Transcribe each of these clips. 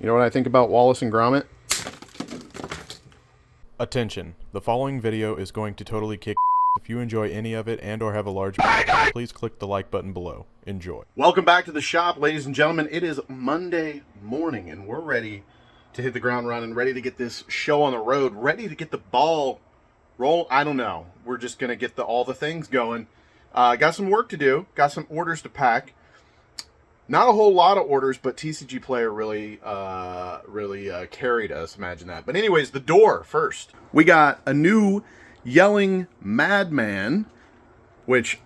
You know what I think about Wallace and Gromit? Attention, the following video is going to totally kick. If you enjoy any of it and or have a large please click the like button below. Enjoy. Welcome back to the shop, ladies and gentlemen. It is Monday morning and we're ready to hit the ground running, ready to get this show on the road, ready to get the ball roll. I don't know. We're just going to get all the things going. Got some work to do, got some orders to pack. Not a whole lot of orders, but TCG Player really carried us. Imagine that. But anyways, the door first. We got a new Yelling Madman, which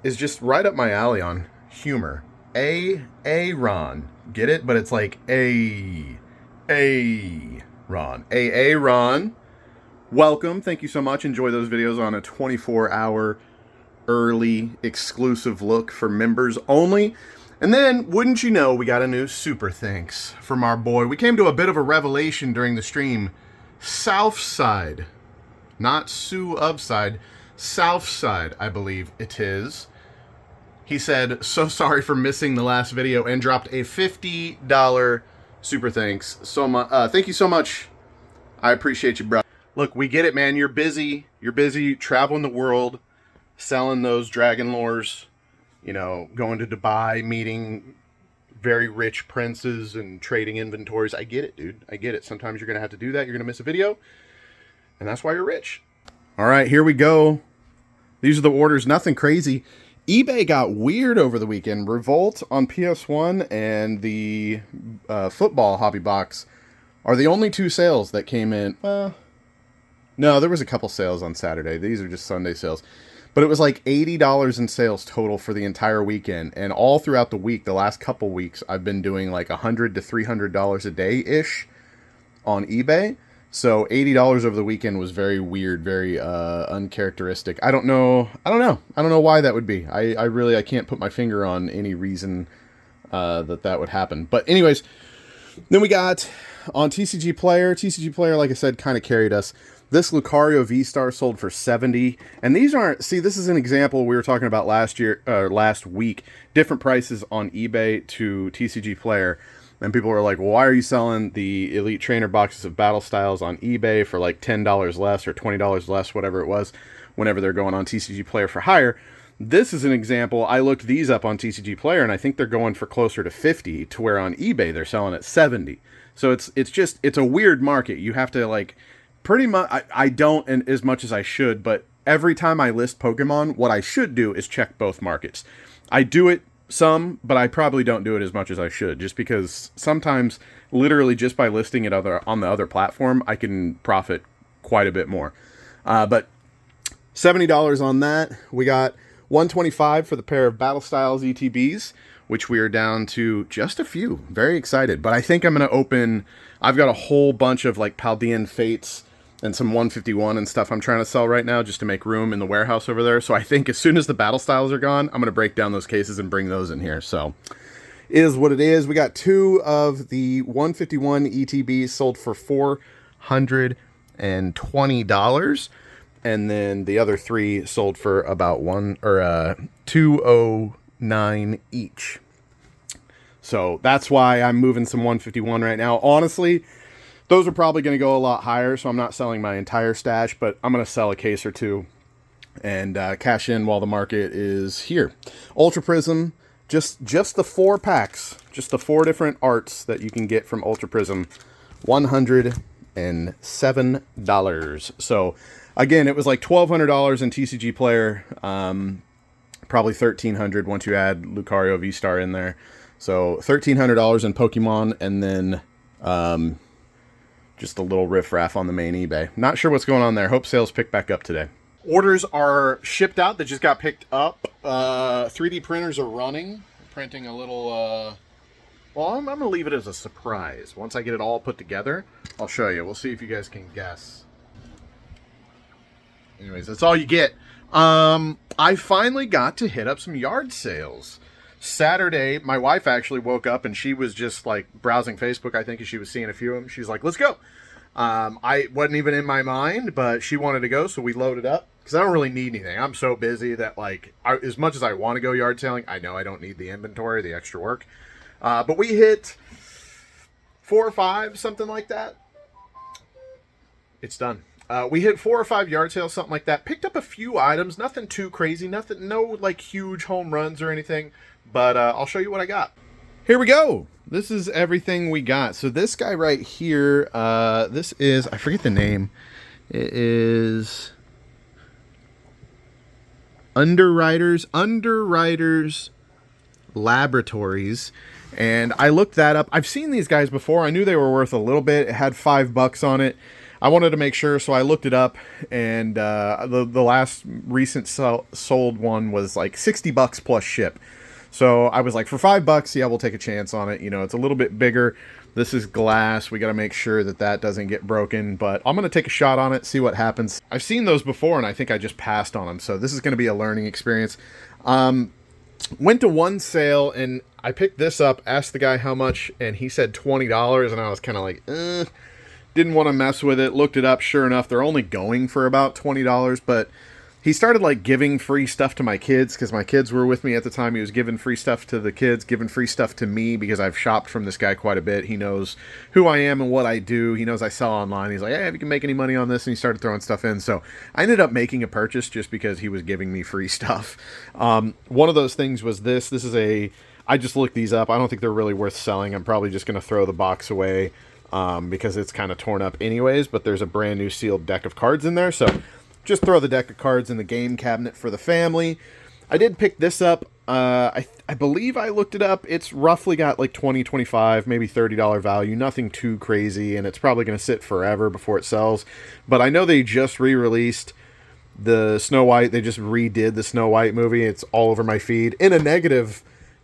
is just right up my alley on humor. Ron. Get it? But it's like Ron. Ron. Welcome. Thank you so much. Enjoy those videos on a 24-hour early exclusive look for members only. And then, wouldn't you know, we got a new super thanks from our boy. We came to a bit of a revelation during the stream. Southside. Not Sue of Side. Southside, I believe it is. He said, so sorry for missing the last video, and dropped a $50 super thanks. So much. Thank you so much. I appreciate you, bro. Look, we get it, man. You're busy. You're busy traveling the world, selling those dragon lores. You know, going to Dubai, meeting very rich princes and trading inventories. I get it, dude. I get it. Sometimes you're going to have to do that. You're going to miss a video. And that's why you're rich. All right, here we go. These are the orders. Nothing crazy. eBay got weird over the weekend. Revolt on PS1 and the football hobby box are the only two sales that came in. No, there was a couple sales on Saturday. These are just Sunday sales. But it was like $80 in sales total for the entire weekend. And all throughout the week, the last couple weeks, I've been doing like $100 to $300 a day-ish on eBay. So $80 over the weekend was very weird, very uncharacteristic. I don't know why that would be. I can't put my finger on any reason that would happen. But anyways, then we got on TCG Player. TCG Player, like I said, kind of carried us. This Lucario V-Star sold for $70, and these aren't, see, this is an example we were talking about last week, different prices on eBay to TCG Player, and people were like, well, why are you selling the Elite Trainer boxes of Battle Styles on eBay for like $10 less or $20 less, whatever it was, whenever they're going on TCG Player for higher? This is an example. I looked these up on TCG Player, and I think they're going for closer to 50, to where on eBay they're selling at 70. So it's a weird market. You have to like, pretty much, I don't and as much as I should, but every time I list Pokemon, what I should do is check both markets. I do it some, but I probably don't do it as much as I should, just because sometimes, literally just by listing it on the other platform, I can profit quite a bit more. But $70 on that. We got $125 for the pair of Battle Styles ETBs, which we are down to just a few. Very excited. But I think I'm going to open, I've got a whole bunch of like Paldean Fates and some 151 and stuff I'm trying to sell right now just to make room in the warehouse over there. So I think as soon as the Battle Styles are gone, I'm going to break down those cases and bring those in here. So it is what it is. We got two of the 151 ETBs sold for $420. And then the other three sold for about $209 each. So that's why I'm moving some 151 right now. Honestly, those are probably going to go a lot higher, so I'm not selling my entire stash, but I'm going to sell a case or two and cash in while the market is here. Ultra Prism, just the 4 packs, just the 4 different arts that you can get from Ultra Prism, $107. So again, it was like $1,200 in TCG Player, probably $1,300 once you add Lucario V-Star in there. So $1,300 in Pokemon, and then just a little riff-raff on the main eBay. Not sure what's going on there. Hope sales pick back up today. Orders are shipped out. They just got picked up. 3D printers are running. Printing a little... well, I'm going to leave it as a surprise. Once I get it all put together, I'll show you. We'll see if you guys can guess. Anyways, that's all you get. I finally got to hit up some yard sales. Saturday, my wife actually woke up and she was just like browsing Facebook, I think, and she was seeing a few of them. She's like, let's go. I wasn't even in my mind, but she wanted to go, so we loaded up. Because I don't really need anything. I'm so busy that, like, as much as I want to go yard selling, I know I don't need the inventory, the extra work. But we hit 4 or 5, something like that. It's done. We hit 4 or 5 yard sales, something like that. Picked up a few items, nothing too crazy, no like huge home runs or anything. But I'll show you what I got. Here we go. This is everything we got. So this guy right here, this is, I forget the name. It is Underwriters Laboratories. And I looked that up. I've seen these guys before. I knew they were worth a little bit. It had $5 on it. I wanted to make sure, so I looked it up, and the last recent sold one was like $60 plus ship. So I was like, for $5, yeah, we'll take a chance on it. You know, it's a little bit bigger. This is glass. We got to make sure that that doesn't get broken, but I'm going to take a shot on it, see what happens. I've seen those before, and I think I just passed on them, so this is going to be a learning experience. Went to one sale, and I picked this up, asked the guy how much, and he said $20, and I was kind of like, didn't want to mess with it. Looked it up. Sure enough, they're only going for about $20, but he started like giving free stuff to my kids because my kids were with me at the time. He was giving free stuff to the kids, giving free stuff to me because I've shopped from this guy quite a bit. He knows who I am and what I do. He knows I sell online. He's like, hey, if you can make any money on this, and he started throwing stuff in. So I ended up making a purchase just because he was giving me free stuff. One of those things was this. This is I just looked these up. I don't think they're really worth selling. I'm probably just going to throw the box away. Because it's kind of torn up anyways, but there's a brand new sealed deck of cards in there, so just throw the deck of cards in the game cabinet for the family. I did pick this up. I believe I looked it up. It's roughly got like $20, $25, maybe $30 value, nothing too crazy, and it's probably going to sit forever before it sells. But I know they just re-released the Snow White. They just redid the Snow White movie. It's all over my feed in a negative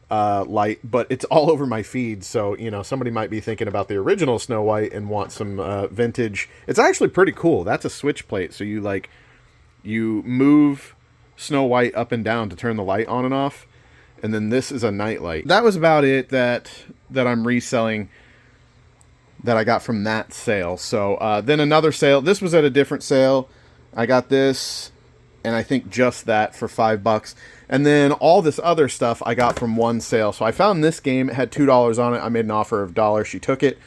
light, but it's all over my feed, so you know, somebody might be thinking about the original Snow White and want some vintage. It's actually pretty cool. That's a switch plate, so you move Snow White up and down to turn the light on and off, and then this is a night light. That was about it that I'm reselling that I got from that sale. So then another sale. This was at a different sale. I got this, and I think just that for $5. And then all this other stuff I got from one sale. So I found this game. It had $2 on it. I made an offer of $1. She took it.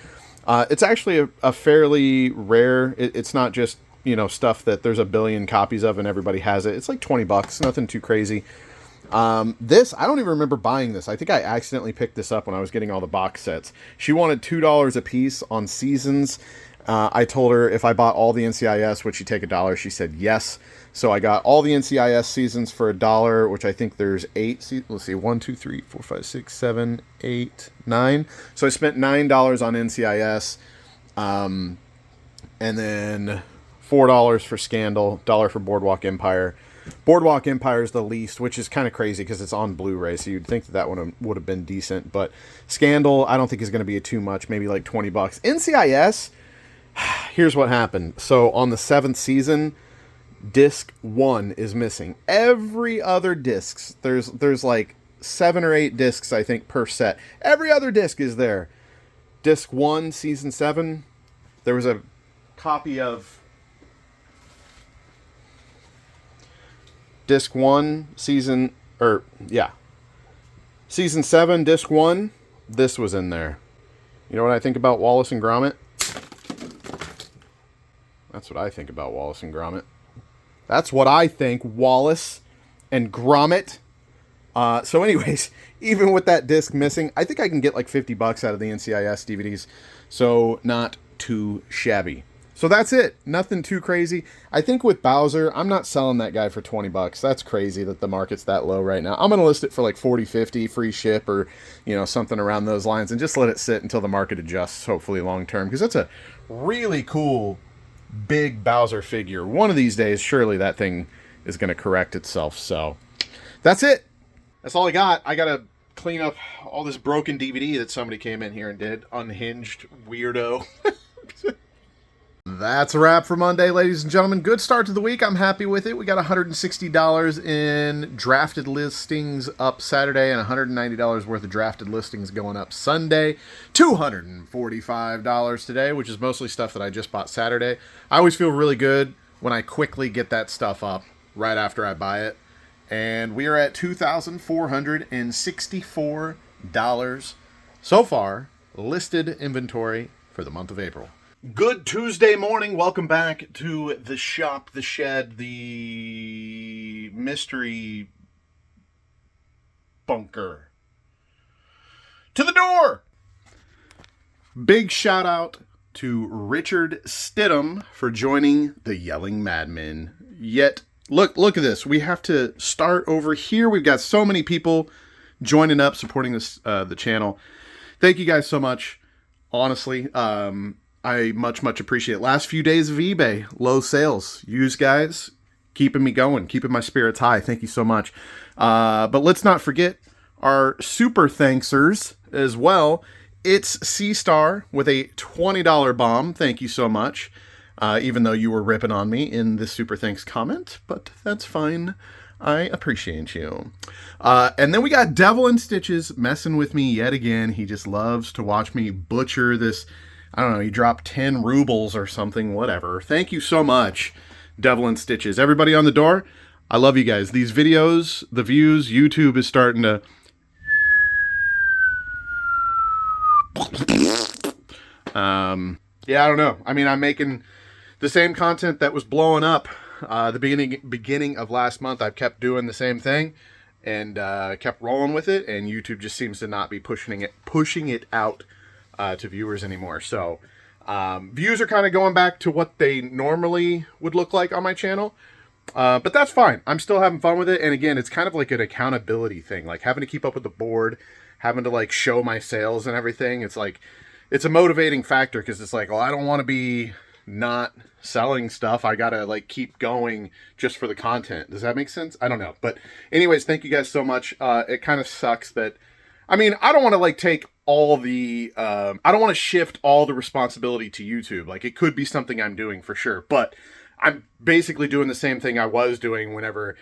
It's actually a fairly rare. It's not just, you know, stuff that there's a billion copies of and everybody has it. It's like $20. Nothing too crazy. This, I don't even remember buying this. I think I accidentally picked this up when I was getting all the box sets. She wanted $2 a piece on Seasons. I told her if I bought all the NCIS, would she take $1? She said yes. So I got all the NCIS seasons for $1, which I think there's 8. Let's see, 1, 2, 3, 4, 5, 6, 7, 8, 9. So I spent $9 on NCIS, and then $4 for Scandal, $1 for Boardwalk Empire. Boardwalk Empire is the least, which is kind of crazy because it's on Blu-ray, so you'd think that one would have been decent. But Scandal, I don't think is going to be too much, maybe like $20. NCIS, here's what happened. So on the 7th season, disc 1 is missing. Every other discs, there's like 7 or 8 discs, I think, per set. Every other disc is there. Disc 1, season 7, there was a copy of disc 1, season 7, disc 1. This was in there. You know what I think about Wallace and Gromit? That's what I think about Wallace and Gromit. That's what I think, Wallace and Gromit. So anyways, even with that disc missing, I think I can get like $50 out of the NCIS DVDs. So not too shabby. So that's it. Nothing too crazy. I think with Bowser, I'm not selling that guy for $20. That's crazy that the market's that low right now. I'm going to list it for like 40, 50, free ship, or, you know, something around those lines, and just let it sit until the market adjusts, hopefully long term, because that's a really cool big Bowser figure. One of these days, surely that thing is going to correct itself. So that's it. That's all I got. I got to clean up all this broken DVD that somebody came in here and did. Unhinged weirdo. That's a wrap for Monday, ladies and gentlemen. Good start to the week. I'm happy with it. We got $160 in drafted listings up Saturday and $190 worth of drafted listings going up Sunday. $245 today, which is mostly stuff that I just bought Saturday. I always feel really good when I quickly get that stuff up right after I buy it. And we are at $2,464 so far. Listed inventory for the month of April. Good Tuesday morning. Welcome back to the shop, the shed, the mystery bunker. To the door! Big shout out to Richard Stidham for joining the Yelling Madmen. Yet, look at this. We have to start over here. We've got so many people joining up, supporting this the channel. Thank you guys so much. Honestly, I much appreciate it. Last few days of eBay, low sales. You guys keeping me going, keeping my spirits high. Thank you so much. But let's not forget our super thanksers as well. It's C-Star with a $20 bomb. Thank you so much. Even though you were ripping on me in the super thanks comment, but that's fine. I appreciate you. And then we got Devil in Stitches messing with me yet again. He just loves to watch me butcher this. I don't know, he dropped 10 rubles or something, whatever. Thank you so much, Devil in Stitches. Everybody on the door, I love you guys. These videos, the views, YouTube is starting to... yeah, I don't know. I mean, I'm making the same content that was blowing up the beginning of last month. I've kept doing the same thing and kept rolling with it, and YouTube just seems to not be pushing it out to viewers anymore. So views are kind of going back to what they normally would look like on my channel, but that's fine. I'm still having fun with it, and again, it's kind of like an accountability thing, like having to keep up with the board, having to like show my sales and everything. It's like, it's a motivating factor, because it's like, well, I don't want to be not selling stuff. I gotta like keep going just for the content. Does that make sense? I don't know. But anyways, thank you guys so much. It kind of sucks that, I mean, I don't want to like take all the, I don't want to shift all the responsibility to YouTube. Like, it could be something I'm doing for sure, but I'm basically doing the same thing I was doing whenever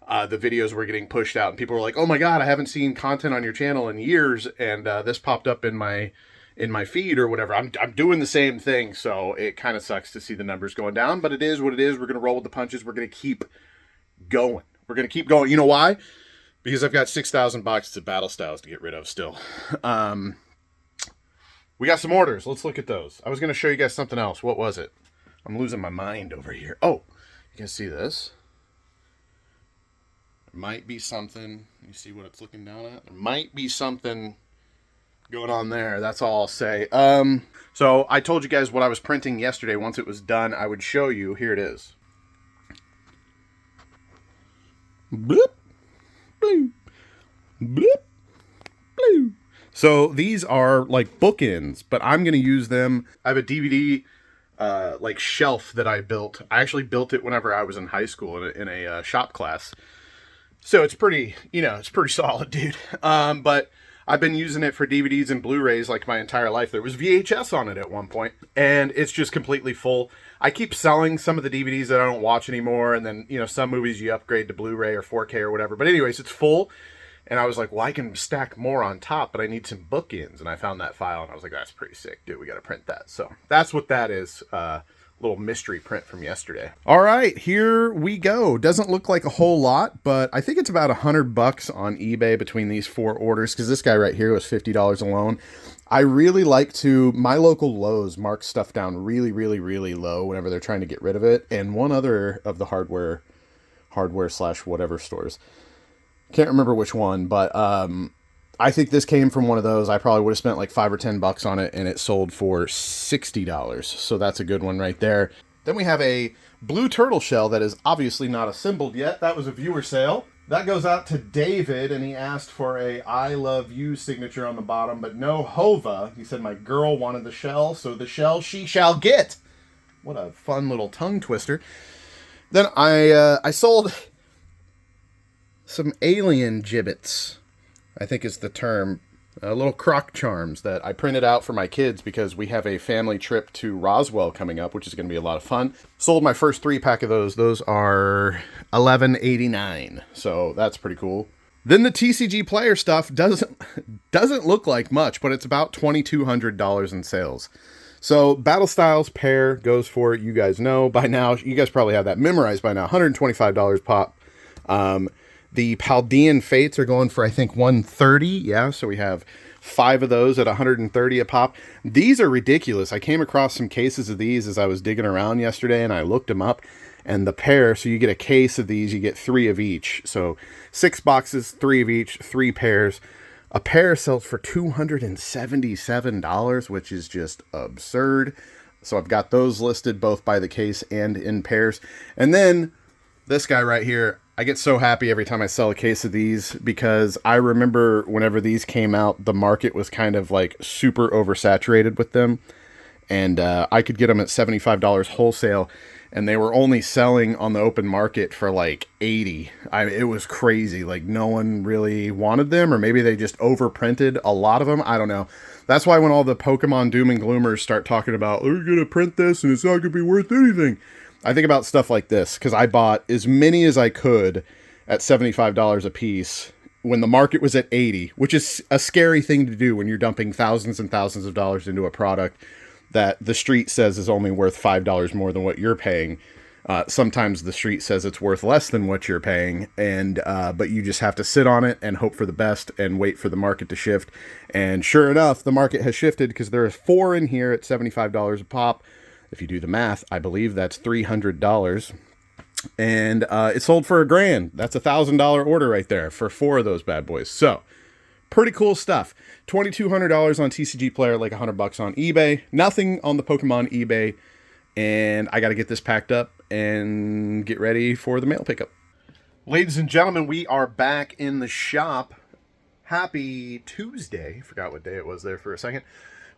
the videos were getting pushed out and people were like, oh my God, I haven't seen content on your channel in years. And this popped up in my feed or whatever. I'm doing the same thing, so it kind of sucks to see the numbers going down, but it is what it is. We're going to roll with the punches. We're going to keep going. We're going to keep going. You know why? Because I've got 6,000 boxes of battle styles to get rid of still. We got some orders. Let's look at those. I was going to show you guys something else. What was it? I'm losing my mind over here. Oh, you can see this. There might be something. You see what it's looking down at? There might be something going on there. That's all I'll say. So I told you guys what I was printing yesterday. Once it was done, I would show you. Here it is. Bloop, bloop, bloop, bloop. So these are like bookends, but I'm going to use them. I have a DVD like shelf that I built. I actually built it whenever I was in high school in a shop class. So it's pretty, you know, it's pretty solid, dude. But I've been using it for DVDs and Blu-rays like my entire life. There was VHS on it at one point, and it's just completely full. I keep selling some of the DVDs that I don't watch anymore, and then, you know, some movies you upgrade to Blu-ray or 4K or whatever. But anyways, it's full, and I was like, well, I can stack more on top, but I need some bookends, and I found that file, and I was like, that's pretty sick, dude. We got to print that. So that's what that is. Little mystery print from yesterday. All right, here we go. Doesn't look like a whole lot, but I think it's about $100 on eBay between these 4 orders, because this guy right here was $50 alone. I really like to, my local Lowe's marks stuff down really low whenever they're trying to get rid of it, and one other of the hardware slash whatever stores. Can't remember which one, but I think this came from one of those. I probably would have spent like $5 or $10 on it, and it sold for $60. So that's a good one right there. Then we have a blue turtle shell that is obviously not assembled yet. That was a viewer sale. That goes out to David, and he asked for a I love you signature on the bottom, but no Hova. He said my girl wanted the shell, so the shell she shall get. What a fun little tongue twister. Then I sold some alien gibbets, I think is the term. Little croc charms that I printed out for my kids because we have a family trip to Roswell coming up, which is going to be a lot of fun. Sold my first 3-pack of those. Those are $11.89, so that's pretty cool. Then the TCG player stuff doesn't look like much, but it's about $2,200 in sales. So Battle Styles pair goes for, you guys know by now, you guys probably have that memorized by now, $125 pop. The Paldean Fates are going for, I think, $130. Yeah, so we have 5 of those at 130 a pop. These are ridiculous. I came across some cases of these as I was digging around yesterday, and I looked them up. And the pair, so you get a case of these, you get 3 of each. So 6 boxes, 3 of each, 3 pairs. A pair sells for $277, which is just absurd. So I've got those listed both by the case and in pairs. And then this guy right here, I get so happy every time I sell a case of these, because I remember whenever these came out, the market was kind of like super oversaturated with them. And I could get them at $75 wholesale, and they were only selling on the open market for like $80. It was crazy. Like, no one really wanted them, or maybe they just overprinted a lot of them. I don't know. That's why when all the Pokemon doom and gloomers start talking about, oh, you're going to print this and it's not going to be worth anything, I think about stuff like this, because I bought as many as I could at $75 a piece when the market was at $80, which is a scary thing to do when you're dumping thousands and thousands of dollars into a product that the street says is only worth $5 more than what you're paying. Sometimes the street says it's worth less than what you're paying, and but you just have to sit on it and hope for the best and wait for the market to shift. And sure enough, the market has shifted, because there are 4 in here at $75 a pop. If you do the math, I believe that's $300. And it sold for $1,000. That's a $1,000 order right there for 4 of those bad boys. So pretty cool stuff. $2,200 on TCG Player, like $100 on eBay. Nothing on the Pokemon eBay. And I got to get this packed up and get ready for the mail pickup. Ladies and gentlemen, we are back in the shop. Happy Tuesday. Forgot what day it was there for a second.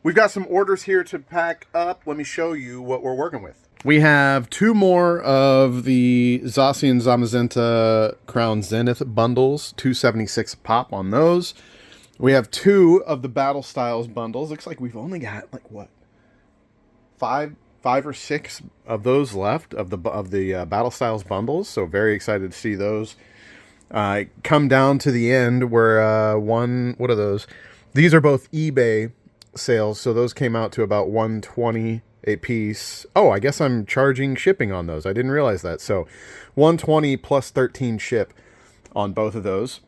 We've got some orders here to pack up. Let me show you what we're working with. We have 2 more of the Zacian Zamazenta Crown Zenith bundles, $276 a pop on those. We have 2 of the Battle Styles bundles. Looks like we've only got like what, five or 6 of those left of the Battle Styles bundles. So very excited to see those come down to the end. Where what are those? These are both eBay sales, so those came out to about $120 a piece. Oh, I guess I'm charging shipping on those. I didn't realize that. So $120 plus 13 ship on both of those.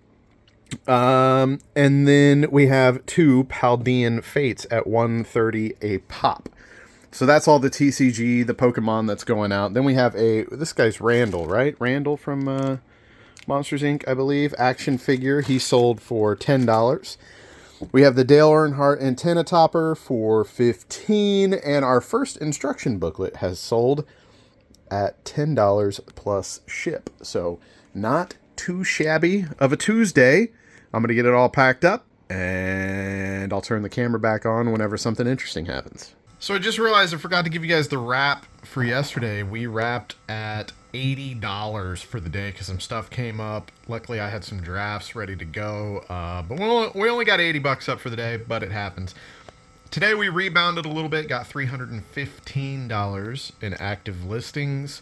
And then we have 2 Paldean Fates at $130 a pop. So that's all the TCG, the Pokemon that's going out. Then we have this guy's Randall, right? Randall from Monsters Inc., I believe. Action figure. He sold for $10. We have the Dale Earnhardt Antenna Topper for $15. And our first instruction booklet has sold at $10 plus ship. So not too shabby of a Tuesday. I'm going to get it all packed up, and I'll turn the camera back on whenever something interesting happens. So I just realized I forgot to give you guys the wrap for yesterday. We wrapped at $80 for the day because some stuff came up. Luckily, I had some drafts ready to go, but we only got $80 up for the day, but it happens. Today we rebounded a little bit, got $315 in active listings.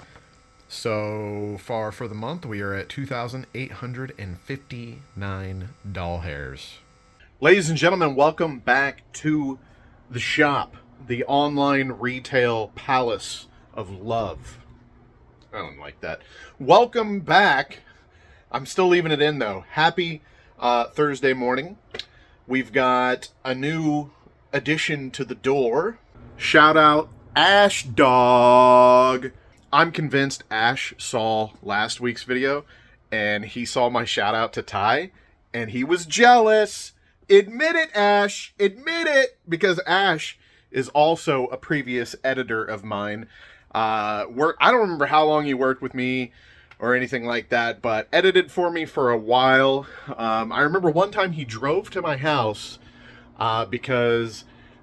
So far for the month, we are at 2,859 doll hairs. Ladies and gentlemen, welcome back to the shop, the online retail palace of love. I don't like that. Welcome back. I'm still leaving it in, though. Happy Thursday morning. We've got a new addition to the door. Shout out Ash Dog. I'm convinced Ash saw last week's video, and he saw my shout out to Ty, and he was jealous. Admit it, Ash. Admit it. Because Ash is also a previous editor of mine. I don't remember how long he worked with me or anything like that, but edited for me for a while. I remember one time he drove to my house because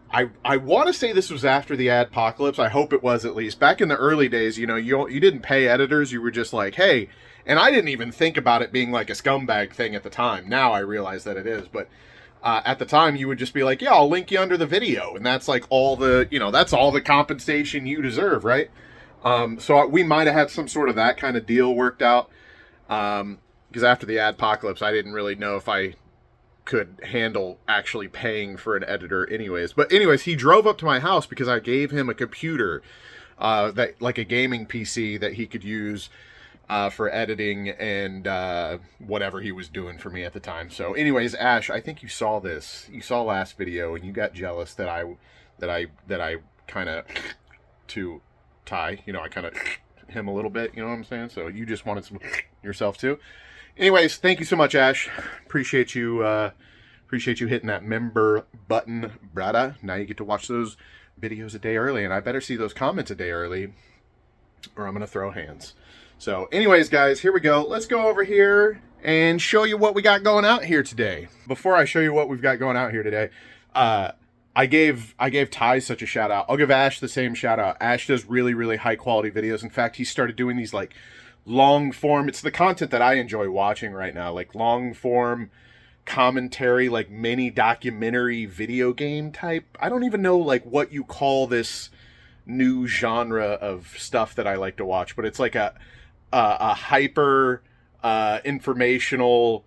I want to say this was after the adpocalypse. I hope it was, at least. Back in the early days, you didn't pay editors. You were just like, hey, and I didn't even think about it being like a scumbag thing at the time. Now I realize that it is, but at the time you would just be like, yeah, I'll link you under the video. And that's like that's all the compensation you deserve, right? So we might have had some sort of that kind of deal worked out. Because after the adpocalypse, I didn't really know if I could handle actually paying for an editor anyways. But anyways, he drove up to my house because I gave him a computer, that like a gaming PC that he could use for editing and whatever he was doing for me at the time. So anyways, Ash, I think you saw this. You saw last video and you got jealous that I kind of to Ty, you know, I kind of him a little bit, you know what I'm saying? So you just wanted some yourself too. Anyways, thank you so much, Ash. Appreciate you hitting that member button, brada. Now you get to watch those videos a day early, and I better see those comments a day early or I'm gonna throw hands. So anyways, guys, here we go. Let's go over here and show you what we got going out here today. Before I show you what we've got going out here today, I gave Ty such a shout out. I'll give Ash the same shout out. Ash does really, really high quality videos. In fact, he started doing these like long form. It's the content that I enjoy watching right now, like long form commentary, like mini documentary video game type. I don't even know like what you call this new genre of stuff that I like to watch, but it's like a hyper informational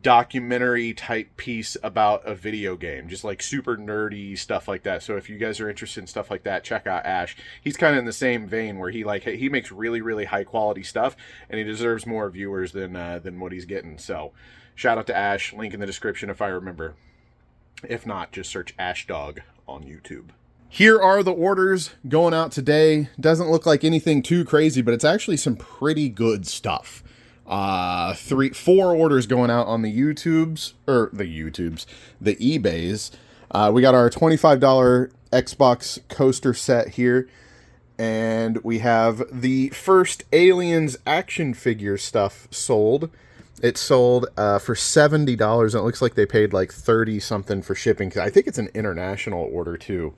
documentary type piece about a video game, just like super nerdy stuff like that. So if you guys are interested in stuff like that, check out Ash. He's kind of in the same vein where he makes really, really high quality stuff, and he deserves more viewers than what he's getting. So shout out to Ash. Link in the description if I remember. If not, just search Ash Dog on YouTube. Here are the orders going out today. Doesn't look like anything too crazy, but it's actually some pretty good stuff. 4 orders going out on the the eBays. We got our $25 Xbox coaster set here, and we have the first Aliens action figure stuff sold. It sold for $70, and it looks like they paid like 30 something for shipping. I think it's an international order too.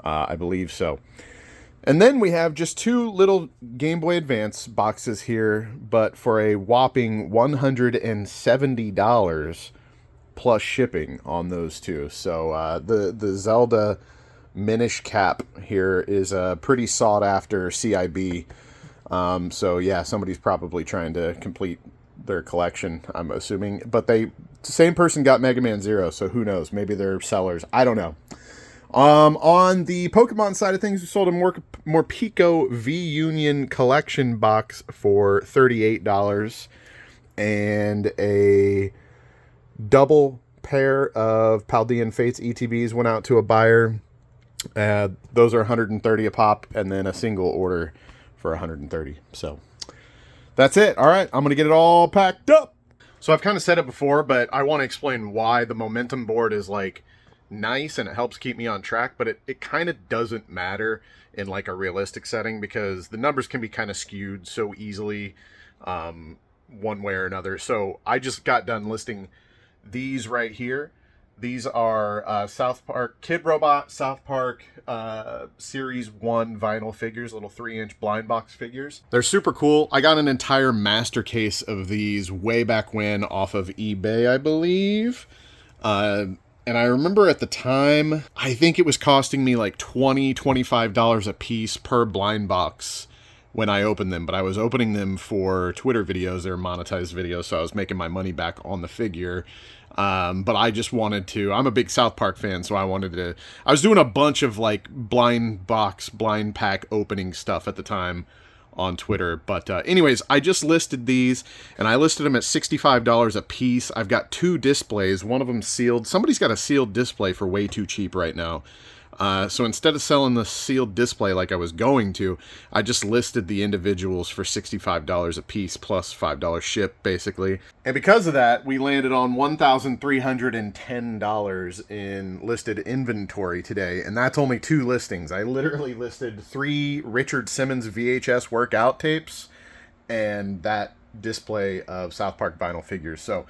I believe so. And then we have just 2 little Game Boy Advance boxes here, but for a whopping $170 plus shipping on those 2. So the Zelda Minish Cap here is a pretty sought after CIB. So yeah, somebody's probably trying to complete their collection, I'm assuming. But the same person got Mega Man Zero, so who knows? Maybe they're sellers. I don't know. On the Pokemon side of things, we sold a Morpeko V-Union collection box for $38, and a double pair of Paldean Fates ETBs went out to a buyer. Those are $130 a pop, and then a single order for $130. So that's it. All right, I'm going to get it all packed up. So I've kind of said it before, but I want to explain why the momentum board is like nice and it helps keep me on track, but it kind of doesn't matter in like a realistic setting because the numbers can be kind of skewed so easily one way or another. So I just got done listing these right here. These are South Park Kid Robot South Park Series 1 vinyl figures, little 3-inch blind box figures. They're super cool. I got an entire master case of these way back when off of eBay, I believe. And I remember at the time, I think it was costing me like $20, $25 a piece per blind box when I opened them. But I was opening them for Twitter videos. They were monetized videos, so I was making my money back on the figure. But I just wanted to, I'm a big South Park fan, so I was doing a bunch of like blind box, blind pack opening stuff at the time on Twitter. But anyways, I just listed these, and I listed them at $65 a piece. I've got 2 displays, one of them sealed. Somebody's got a sealed display for way too cheap right now. So instead of selling the sealed display like I was going to, I just listed the individuals for $65 a piece plus $5 ship, basically. And because of that, we landed on $1,310 in listed inventory today, and that's only 2 listings. I literally listed 3 Richard Simmons VHS workout tapes and that display of South Park vinyl figures. So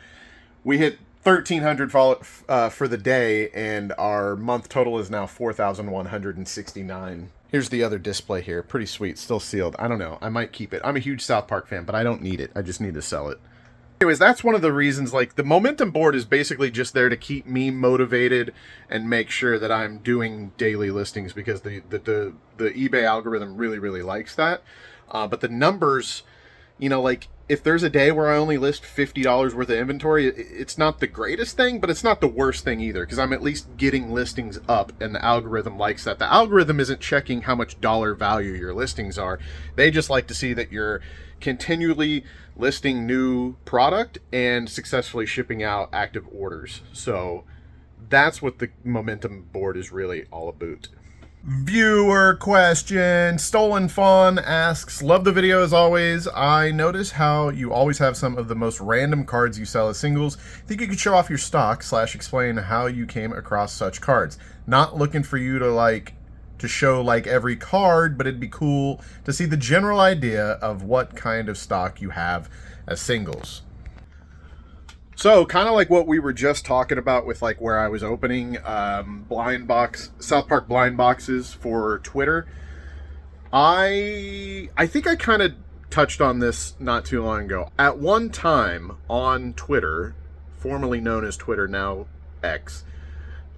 we hit $1,300 for the day, and our month total is now $4,169. Here's the other display here. Pretty sweet. Still sealed. I don't know. I might keep it. I'm a huge South Park fan, but I don't need it. I just need to sell it. Anyways, that's one of the reasons, like, the momentum board is basically just there to keep me motivated and make sure that I'm doing daily listings, because the eBay algorithm really, really likes that. But the numbers You know, like, if there's a day where I only list $50 worth of inventory, it's not the greatest thing, but it's not the worst thing either, because I'm at least getting listings up, and the algorithm likes that. The algorithm isn't checking how much dollar value your listings are. They just like to see that you're continually listing new product and successfully shipping out active orders. So that's what the momentum board is really all about. Viewer question. Stolen Fawn asks, love the video as always. I notice how you always have some of the most random cards you sell as singles. Think you could show off your stock / explain how you came across such cards. Not looking for you to show like every card, but it'd be cool to see the general idea of what kind of stock you have as singles. So, kind of like what we were just talking about with like where I was opening South Park blind boxes for Twitter. I think I kind of touched on this not too long ago. At one time on Twitter, formerly known as Twitter, now X,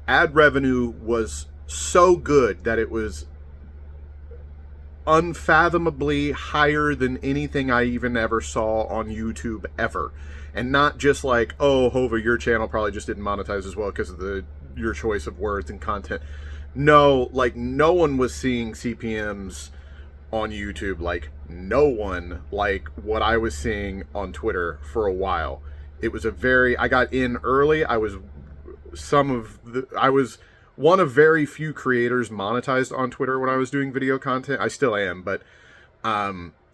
ad revenue was so good that it was unfathomably higher than anything I even ever saw on YouTube ever. And not just like, oh, Hova, your channel probably just didn't monetize as well because of your choice of words and content. No, like, no one was seeing CPMs on YouTube, like, no one like what I was seeing on Twitter for a while. It was I got in early. I was one of very few creators monetized on Twitter when I was doing video content. I still am, but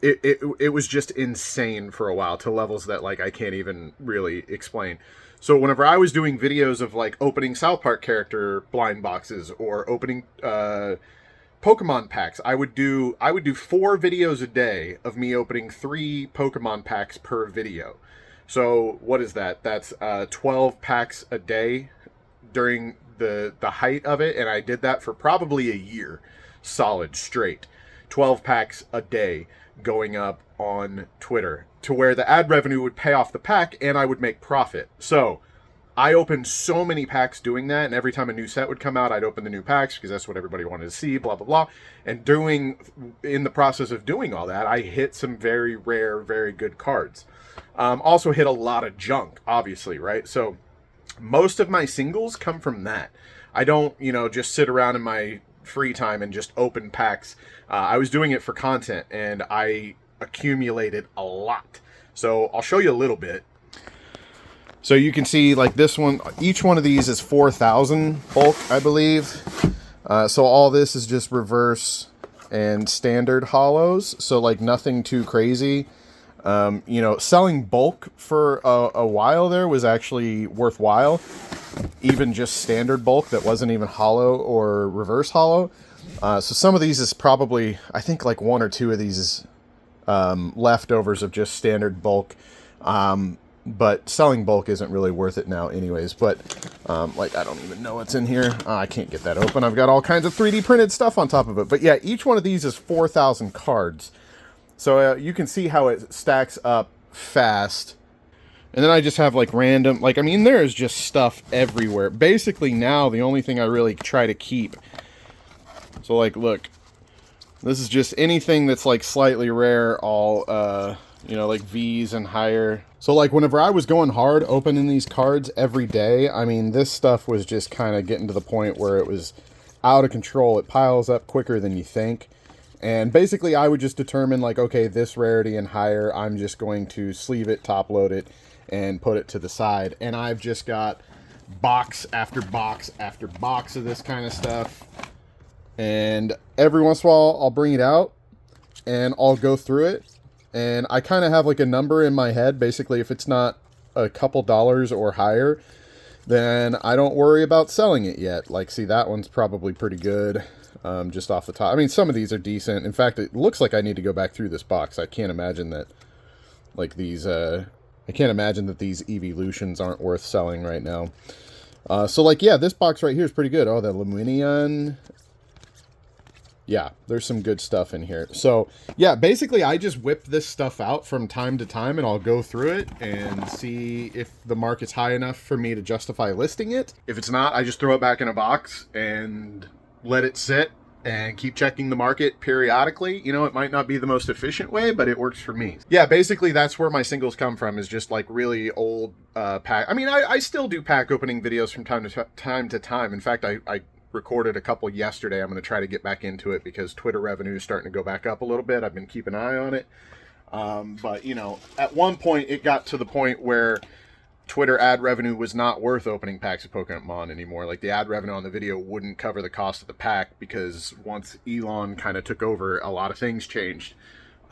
it was just insane for a while, to levels that like I can't even really explain. So whenever I was doing videos of like opening South Park character blind boxes or opening Pokemon packs, I would do 4 videos a day of me opening 3 Pokemon packs per video. So what is that? That's 12 packs a day during the height of it, and I did that for probably a year solid straight. 12 packs a day going up on Twitter, to where the ad revenue would pay off the pack and I would make profit. So I opened so many packs doing that, and every time a new set would come out, I'd open the new packs because that's what everybody wanted to see, blah blah blah. And in the process of doing all that, I hit some very rare, very good cards. Also hit a lot of junk, obviously, right? So most of my singles come from that. I don't, just sit around in my free time and just open packs. I was doing it for content, and I accumulated a lot. So I'll show you a little bit. So you can see like this one, each one of these is 4,000 bulk, I believe. So all this is just reverse and standard hollows. So like nothing too crazy. Selling bulk for a while there was actually worthwhile. Even just standard bulk that wasn't even hollow or reverse hollow. So some of these is probably, I think like 1 or 2 of these is leftovers of just standard bulk. But selling bulk isn't really worth it now anyways. But like, I don't even know what's in here. I can't get that open. I've got all kinds of 3D printed stuff on top of it. But yeah, each one of these is 4,000 cards. So you can see how it stacks up fast. And then I just have like random, like, I mean, there is just stuff everywhere. Basically now the only thing I really try to keep. So like, look, this is just anything that's like slightly rare, all, like V's and higher. So like whenever I was going hard opening these cards every day, I mean, this stuff was just kind of getting to the point where it was out of control. It piles up quicker than you think. And basically I would just determine like, okay, this rarity and higher, I'm just going to sleeve it, top load it, and put it to the side. And I've just got box after box after box of this kind of stuff. And every once in a while I'll bring it out and I'll go through it. And I kind of have like a number in my head. Basically, if it's not a couple dollars or higher, then I don't worry about selling it yet. Like, see, that one's probably pretty good. Just off the top. I mean, some of these are decent. In fact, it looks like I need to go back through this box. I can't imagine that, like, these, I can't imagine that these evolutions aren't worth selling right now. So, like, yeah, this box right here is pretty good. Oh, the Luminion. Yeah, there's some good stuff in here. So, yeah, basically, I just whip this stuff out from time to time, and I'll go through it and see if the market's high enough for me to justify listing it. If it's not, I just throw it back in a box and let it sit and keep checking the market periodically. You know, it might not be the most efficient way, but it works for me. Yeah, basically that's where my singles come from, is just like really old pack. I mean, I still do pack opening videos from time to time. In fact, I recorded a couple yesterday. I'm going to try to get back into it because Twitter revenue is starting to go back up a little bit. I've been keeping an eye on it. But, you know, at one point it got to the point where Twitter ad revenue was not worth opening packs of Pokemon anymore. Like, the ad revenue on the video wouldn't cover the cost of the pack, because once Elon kind of took over, a lot of things changed.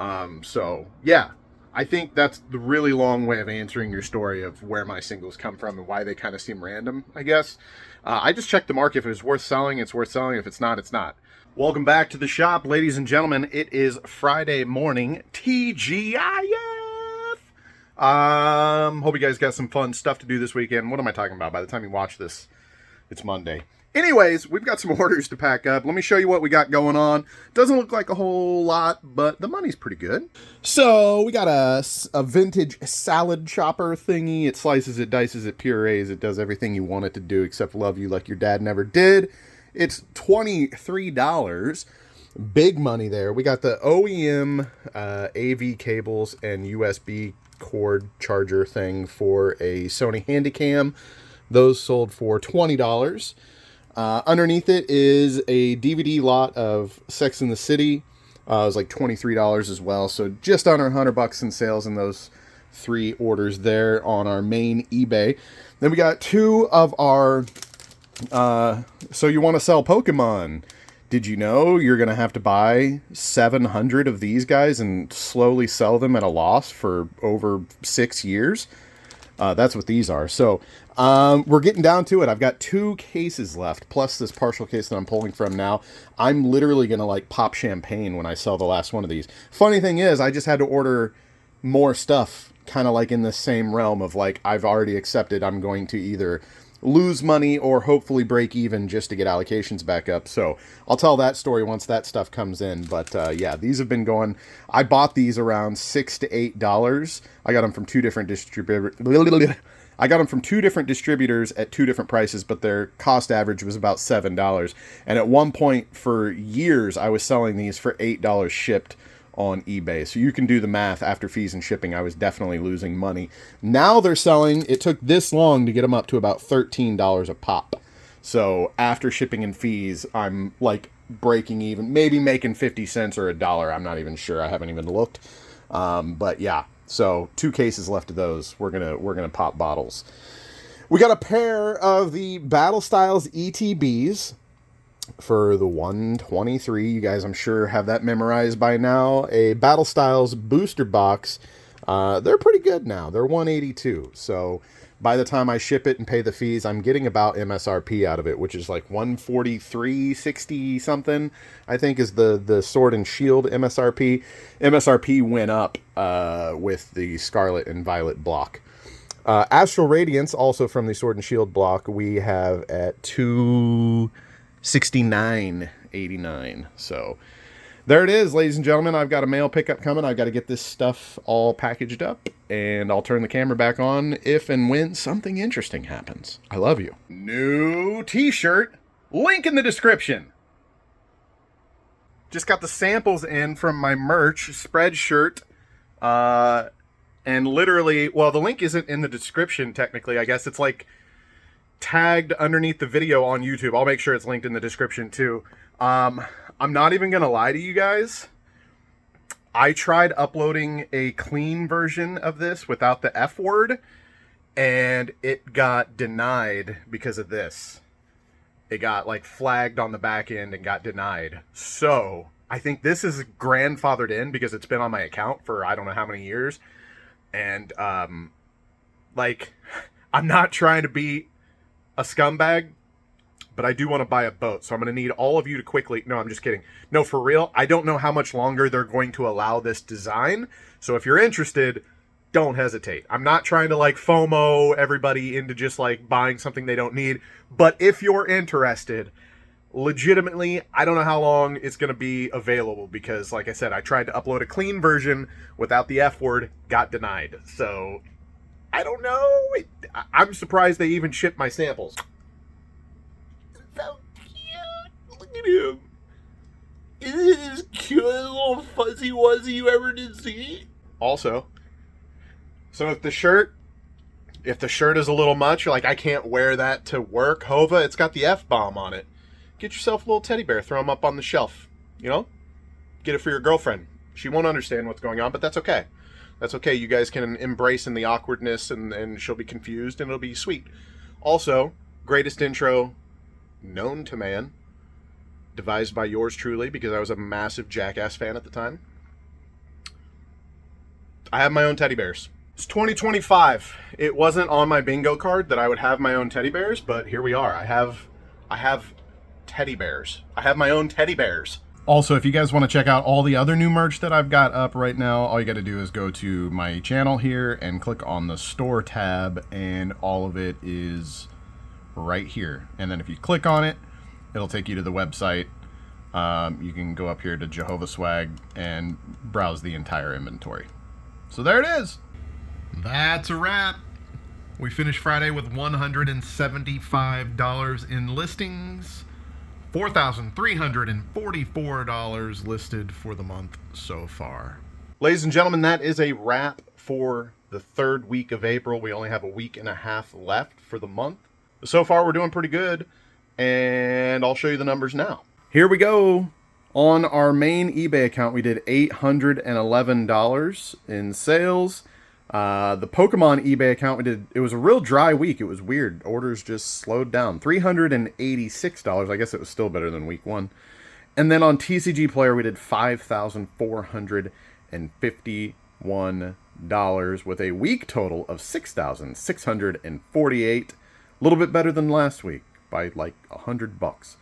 So yeah, I think that's the really long way of answering your story of where my singles come from and why they kind of seem random, I guess. I just checked the market. If it's worth selling, it's worth selling. If it's not, it's not. Welcome back to the shop, ladies and gentlemen. It is Friday morning, TGIF. Hope you guys got some fun stuff to do this weekend. What am I talking about? By the time you watch this, it's Monday. Anyways, we've got some orders to pack up. Let me show you what we got going on. Doesn't look like a whole lot, but the money's pretty good. So we got a vintage salad chopper thingy. It slices, it dices, it purees, it does everything you want it to do except love you like your dad never did. It's $23. Big money there. We got the OEM AV cables and USB cord charger thing for a Sony Handycam. Those sold for $20. Underneath it is a DVD lot of Sex and the City. It was like $23 as well. So just under $100 in sales in those three orders there on our main eBay. Then we got two of our so you want to sell Pokemon. Did you know you're going to have to buy 700 of these guys and slowly sell them at a loss for over 6 years? That's what these are. So we're getting down to it. I've got 2 cases left, plus this partial case that I'm pulling from now. I'm literally going to like pop champagne when I sell the last one of these. Funny thing is, I just had to order more stuff, kind of like in the same realm of like, I've already accepted I'm going to either lose money or hopefully break even just to get allocations back up. So I'll tell that story once that stuff comes in. But yeah, these have been going. I bought these around $6 to $8. I got them from 2 different distributors. I got them from 2 different distributors at 2 different prices, but their cost average was about $7. And at one point for years, I was selling these for $8 shipped on eBay. So you can do the math. After fees and shipping, I was definitely losing money. Now they're selling, it took this long to get them up to about $13 a pop. So after shipping and fees, I'm like breaking even, maybe making 50 cents or $1. I'm not even sure. I haven't even looked. But yeah, so 2 cases left of those. We're gonna pop bottles. We got a pair of the Battle Styles ETBs for the 123. You guys, I'm sure, have that memorized by now. A Battle Styles booster box. They're pretty good now. They're $182. So by the time I ship it and pay the fees, I'm getting about MSRP out of it, which is like $143.60 something, I think, is the Sword and Shield MSRP. MSRP went up with the Scarlet and Violet block. Astral Radiance, also from the Sword and Shield block, we have at $269.89. So there it is, ladies and gentlemen. I've got a mail pickup coming. I've got to get this stuff all packaged up, and I'll turn the camera back on if and when something interesting happens. I love you. New t-shirt, link in the description. Just got the samples in from my merch spread shirt, and literally, well, the link isn't in the description technically. I guess it's like tagged underneath the video on YouTube. I'll make sure it's linked in the description too. I'm not even gonna lie to you guys. I tried uploading a clean version of this without the F word, and it got denied because of this. It got like flagged on the back end and got denied. So I think this is grandfathered in because it's been on my account for I don't know how many years. And like, I'm not trying to be a scumbag, but I do want to buy a boat. So I'm going to need all of you to quickly... No, I'm just kidding. No, for real. I don't know how much longer they're going to allow this design. So if you're interested, don't hesitate. I'm not trying to like FOMO everybody into just like buying something they don't need. But if you're interested, legitimately, I don't know how long it's going to be available because, like I said, I tried to upload a clean version without the F word, got denied. So I don't know. I'm surprised they even shipped my samples. So cute. Look at him. Is this cute little fuzzy wuzzy you ever did see? Also, so if the shirt is a little much, you're like, I can't wear that to work, Hova, it's got the F-bomb on it. Get yourself a little teddy bear, throw him up on the shelf, you know? Get it for your girlfriend. She won't understand what's going on, but that's okay. That's okay. You guys can embrace in the awkwardness, and she'll be confused, and it'll be sweet. Also, greatest intro known to man, devised by yours truly, because I was a massive Jackass fan at the time. I have my own teddy bears. It's 2025. It wasn't on my bingo card that I would have my own teddy bears, but here we are. I have teddy bears. I have my own teddy bears. Also, if you guys want to check out all the other new merch that I've got up right now, all you got to do is go to my channel here and click on the store tab, and all of it is right here. And then if you click on it, it'll take you to the website. You can go up here to Jehovah Swag and browse the entire inventory. So there it is. That's a wrap. We finished Friday with $175 in listings. $4,344 listed for the month so far. Ladies and gentlemen, that is a wrap for the third week of April. We only have a week and a half left for the month. So far, we're doing pretty good, and I'll show you the numbers now. Here we go. On our main eBay account, we did $811 in sales. The Pokemon eBay account, it was a real dry week. It was weird. Orders just slowed down. $386. I guess it was still better than week one. And then on TCG Player, we did $5,451 with a week total of $6,648. A little bit better than last week by like $100.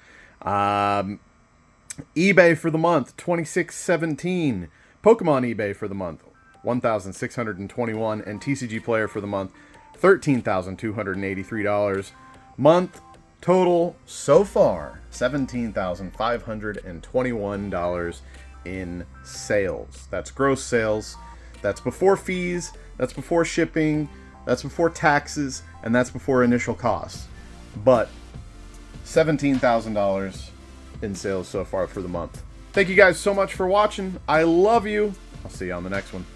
eBay for the month, $26.17. Pokemon eBay for the month, $1,621, and TCG Player for the month, $13,283. Month total so far, $17,521 in sales. That's gross sales. That's before fees. That's before shipping. That's before taxes, and that's before initial costs. But $17,000 in sales so far for the month. Thank you guys so much for watching. I love you. I'll see you on the next one.